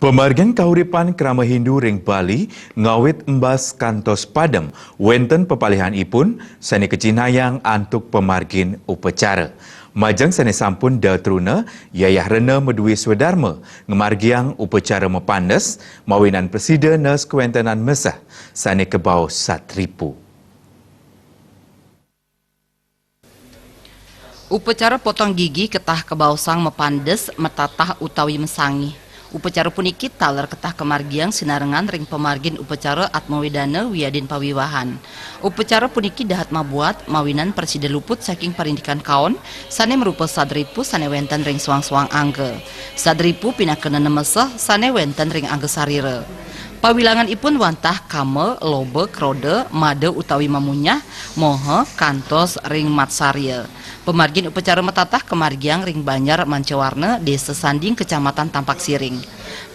Pemargian kahuripan kerama Hindu ring Bali ngawit embas kantos padam wenten pepalihan ipun sani kecinayang antuk pemargin upacara. Majang sani sampun da truna yayah rena medui swedarma ngemargiang upacara mepandes mawinan presiden nas kuentenan mesah sani kebau satripu. Upacara potong gigi ketah kebausang mepandes metatah utawi mesangi. Upacara puniki taler ketah kemargiang sinarengan ring pemargin upacara atmawidana wiadin pawiwahan. Upacara puniki dahat mabuat mawinan presiden luput saking parindikan kaon sane merupa sadripu sane wenten ring suang-suang angge. Sadripu pinakena nemeseh sane wenten ring angge sarire. Pawilangan ipun wantah kame, lobe, krode, made utawi mamunyah, mohe, kantos, ring matsarya. Pemargin upacara metatah kemargiang ring Banjar Mancewarna, Desa Sanding, Kecamatan Tampak Siring.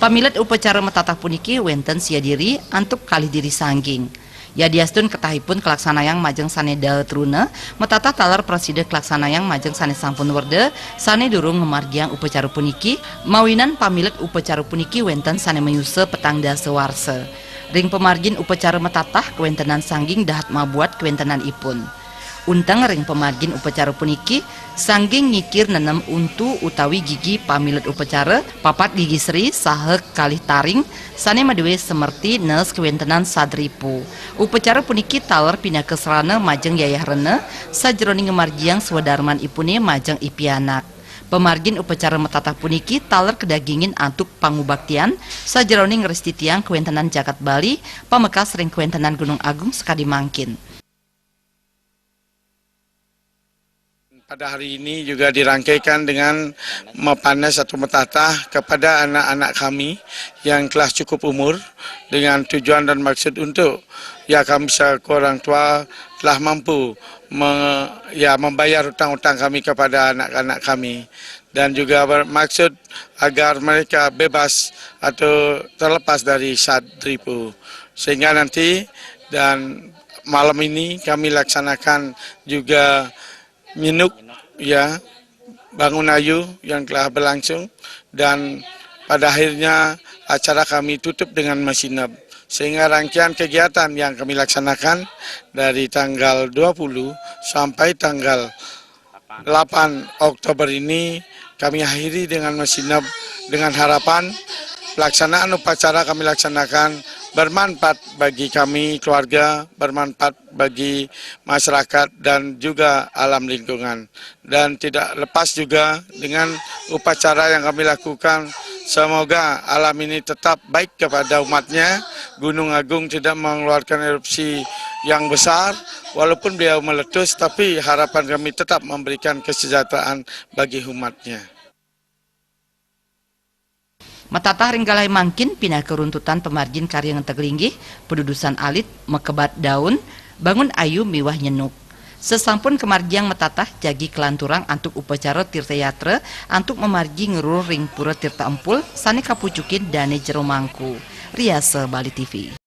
Pamilet upacara metatah puniki wenten siadiri antuk kali diri sangging. Yadiastun ketahipun kelaksanayang majeng sane truna metatah talar presiden kelaksanayang majeng sane sampun werde sane durung ngemargiang upacara puniki mawinan pamilet upacara puniki wenten sane menyuse petang dasa warse. Ring pemargin upacara metatah kewentenan sangging dahat mabuat kewentenan ipun. Untang ring pemargin upacara puniki sangging ngikir nenem untu utawi gigi pamilet upacara papat gigi seri sahe kalih taring sane madewe semerti nes kewentenan sadripu. Upacara puniki taler pindah keserana majeng yayah rene sajroning ngemargiang swadarman ipune majeng ipianak. Pemargin upacara metatah puniki taler kedagingin antuk pangubaktian sajroning resti tiang kewentenan Jagat Bali pamekas ring kewentenan Gunung Agung sekadi mangkin. Pada hari ini juga dirangkaikan dengan mepanes atau metatah kepada anak-anak kami yang telah cukup umur dengan tujuan dan maksud untuk kami selaku orang tua telah mampu membayar hutang-hutang kami kepada anak-anak kami dan juga bermaksud agar mereka bebas atau terlepas dari sadripu sehingga nanti dan malam ini kami laksanakan juga minuk bangun ayu yang telah berlangsung dan pada akhirnya acara kami tutup dengan masinab sehingga rangkaian kegiatan yang kami laksanakan dari tanggal 20 sampai tanggal 8 Oktober ini kami akhiri dengan masinab dengan harapan pelaksanaan upacara kami laksanakan bermanfaat bagi kami keluarga, bermanfaat bagi masyarakat dan juga alam lingkungan. Dan tidak lepas juga dengan upacara yang kami lakukan, semoga alam ini tetap baik kepada umatnya. Gunung Agung tidak mengeluarkan erupsi yang besar, walaupun beliau meletus, tapi harapan kami tetap memberikan kesejahteraan bagi umatnya. Metatah ringgalai mangkin pindah keruntutan pemargin karya ngetegelinggih, pedudusan alit, mekebat daun, bangun ayu miwah nyenuk. Sesampun kemargiang metatah jagi kelanturang antuk upacara tirta yatra antuk memargi ngerur ring pura tirta empul sani kapucukin dane jero mangku. Riase Bali TV.